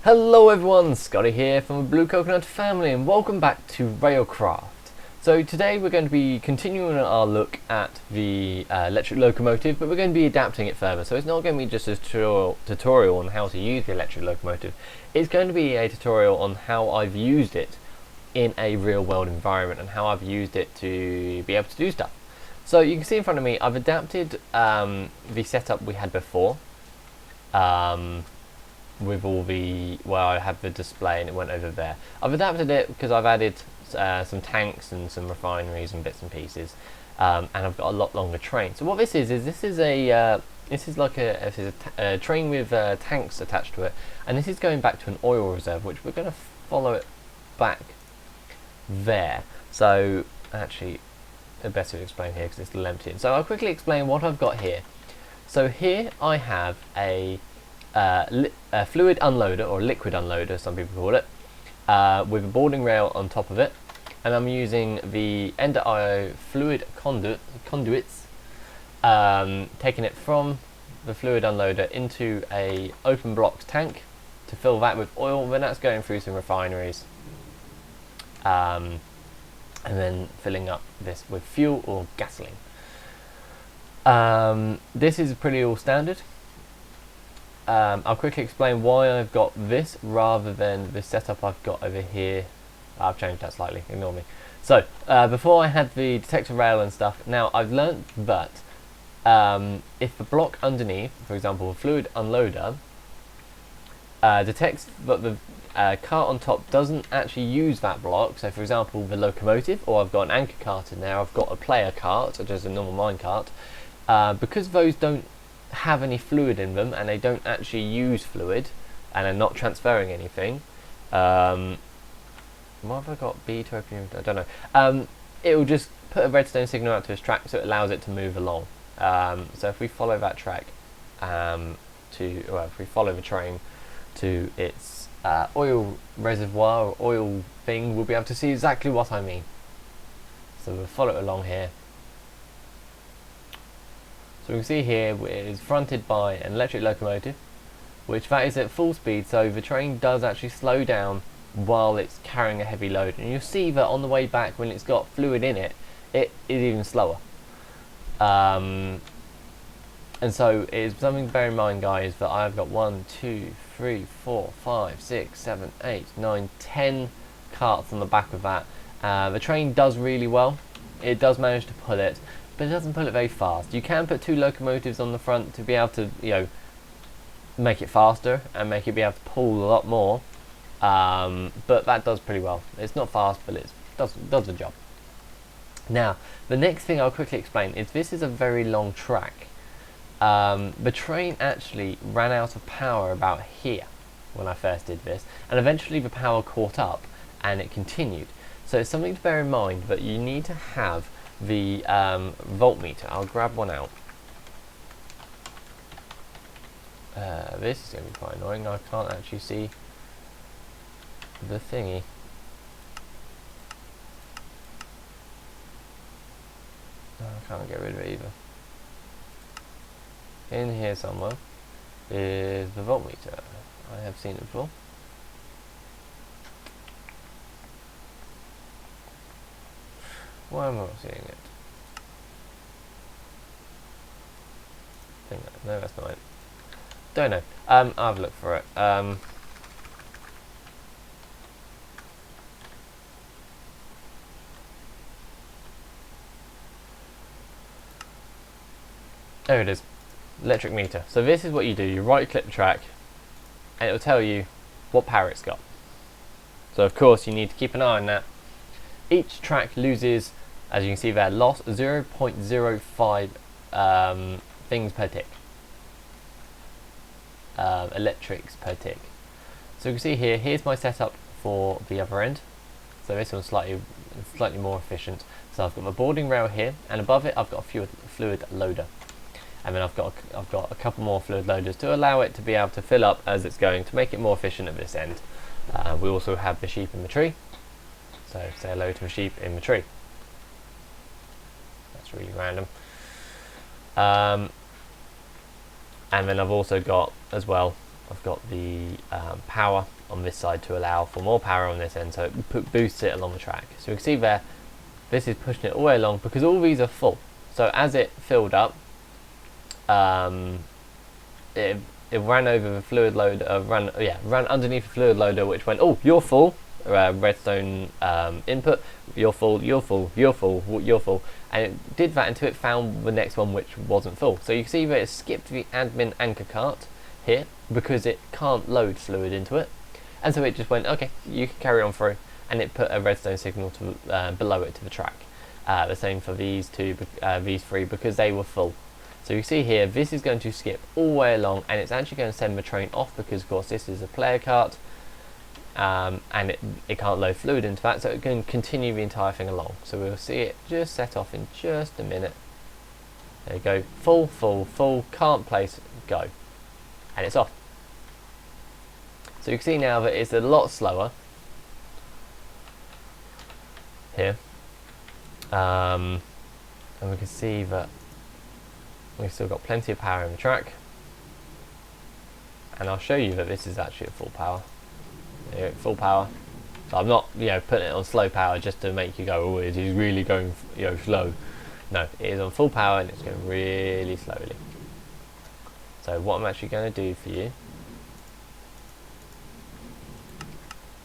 Hello everyone, Scotty here from the Blue Coconut family and welcome back to Railcraft. So today we're going to be continuing our look at the electric locomotive, but we're going to be adapting it further. So it's not going to be just a tutorial on how to use the electric locomotive. It's going to be a tutorial on how I've used it in a real world environment and how I've used it to be able to do stuff. So you can see in front of me I've adapted the setup we had before. With all the, well, I had the display and it went over there. I've adapted it because I've added some tanks and some refineries and bits and pieces, and I've got a lot longer train. So what this is like a train with tanks attached to it, and this is going back to an oil reserve, which we're going to follow it back there. So actually, better to explain here because it's still empty. So I'll quickly explain what I've got here. So here I have a fluid unloader, or liquid unloader some people call it, with a boarding rail on top of it, and I'm using the Ender IO fluid conduits, taking it from the fluid unloader into a open block tank to fill that with oil. Then that's going through some refineries, and then filling up this with fuel or gasoline. This is pretty all standard. I'll quickly explain why I've got this rather than the setup I've got over here. I've changed that slightly, ignore me. So, before I had the detector rail and stuff, now I've learnt that if the block underneath, for example a fluid unloader, detects that the cart on top doesn't actually use that block, so for example the locomotive, or I've got an anchor cart in there, I've got a player cart, such as a normal mine cart, because those don't have any fluid in them and they don't actually use fluid and are not transferring anything, what have I got? B to open, I don't know. It will just put a redstone signal out to its track, so it allows it to move along. So if we follow that track if we follow the train to its oil reservoir or oil thing, we'll be able to see exactly what I mean. So we'll follow it along here. So we can see here it is fronted by an electric locomotive, which that is at full speed, so the train does actually slow down while it's carrying a heavy load, and you'll see that on the way back when it's got fluid in it, it is even slower. And so it's something to bear in mind, guys, that I've got 1, 2, 3, 4, 5, 6, 7, 8, 9, 10 carts on the back of that. The train does really well, it does manage to pull it, but it doesn't pull it very fast. You can put 2 locomotives on the front to be able to, make it faster and make it be able to pull a lot more. But that does pretty well. It's not fast, but it does the job. Now, the next thing I'll quickly explain is this is a very long track. The train actually ran out of power about here when I first did this, and eventually the power caught up and it continued. So it's something to bear in mind that you need to have the voltmeter. I'll grab one out. This is going to be quite annoying. I can't actually see the thingy. I can't get rid of it either. In here somewhere is the voltmeter. I have seen it before. Why am I not seeing it? No, that's not it. Don't know. I'll have a look for it. There it is. Electric meter. So this is what you do. You right click the track and it will tell you what power it's got. So of course you need to keep an eye on that. Each track loses, as you can see there, lost 0.05 things per tick. Electrics per tick. So you can see here, here's my setup for the other end. So this one's slightly more efficient. So I've got my boarding rail here, and above it I've got a fluid loader. And then I've got a couple more fluid loaders to allow it to be able to fill up as it's going, to make it more efficient at this end. We also have the sheep in the tree. So say hello to a sheep in the tree. That's really random. And then I've also got as well I've got the power on this side to allow for more power on this end, so it boosts it along the track. So you can see there, this is pushing it all the way along because all these are full. So as it filled up, it ran over the fluid loader, ran underneath the fluid loader, which went, oh, you're full, redstone input, you're full, you're full, you're full, you're full, and it did that until it found the next one which wasn't full. So you can see that it skipped the admin anchor cart here because it can't load fluid into it, and so it just went, okay, you can carry on through, and it put a redstone signal to below it to the track. The same for these these three, because they were full. So you see here, this is going to skip all the way along, and it's actually going to send the train off because of course this is a player cart, and it can't load fluid into that, so it can continue the entire thing along. So we'll see it just set off in just a minute. There you go, full, full, full, can't place, go, and it's off. So you can see now that it's a lot slower here, and we can see that we've still got plenty of power in the track, and I'll show you that this is actually at full power. There, full power. So I'm not, putting it on slow power just to make you go, oh, it is really going, slow. No, it is on full power and it's going really slowly. So what I'm actually going to do for you,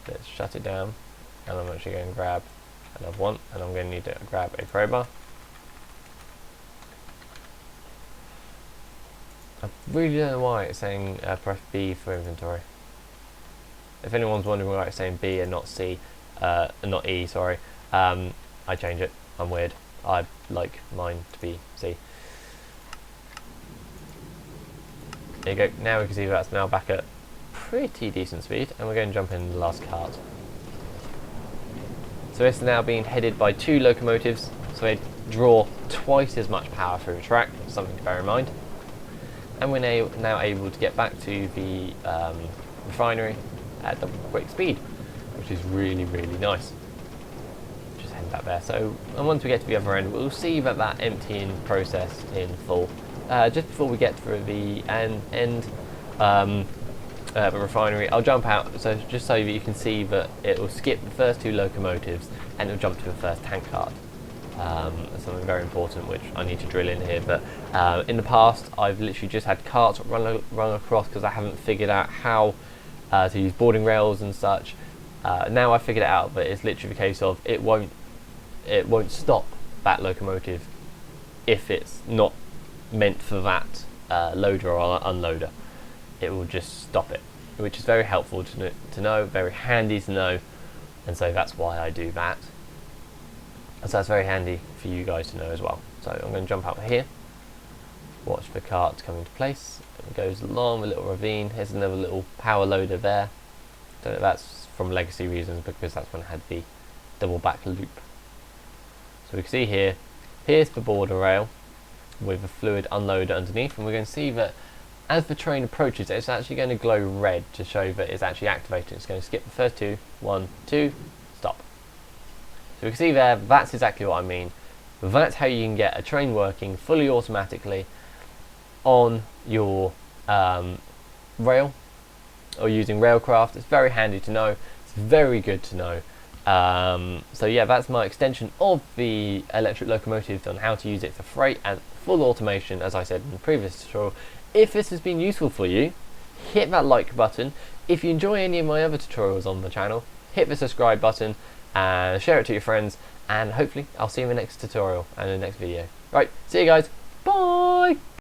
let's shut it down, and I'm actually going to grab another one, and I'm going to need to grab a crowbar. I really don't know why it's saying press B for inventory. If anyone's wondering why it's saying B and not C, not E, sorry, I change it. I'm weird. I like mine to be C. There you go. Now we can see that's now back at pretty decent speed, and we're going to jump in the last cart. So it's now being headed by 2 locomotives, so they draw twice as much power through the track, something to bear in mind. And we're now able to get back to the refinery at double quick speed, which is really nice. Just head back there. So, and once we get to the other end, we'll see that emptying process in full. Just before we get through the end the refinery, I'll jump out, so just so that you can see that it will skip the first 2 locomotives and it'll jump to the first tank cart. That's something very important which I need to drill in here, but in the past I've literally just had carts run across because I haven't figured out how to use boarding rails and such. Now I've figured it out, but it's literally the case of it won't stop that locomotive if it's not meant for that loader or unloader. It will just stop it, which is very helpful to know, very handy to know, and so that's why I do that. And so that's very handy for you guys to know as well. So I'm going to jump out here, watch the cart come into place. It goes along a little ravine. Here's another little power loader there. Don't know if that's from legacy reasons, because that's when I had the double back loop. So we can see here, here's the border rail with a fluid unloader underneath, and we're going to see that as the train approaches, it's actually going to glow red to show that it's actually activated. It's going to skip the first 2, 1, 2, stop. So we can see there, that's exactly what I mean. That's how you can get a train working fully automatically on your rail, or using Railcraft. It's very handy to know. It's very good to know. So yeah, that's my extension of the electric locomotive on how to use it for freight and full automation, as I said in the previous tutorial. If this has been useful for you, hit that like button. If you enjoy any of my other tutorials on the channel, hit the subscribe button and share it to your friends, and hopefully I'll see you in the next tutorial and in the next video. Right, see you guys, bye!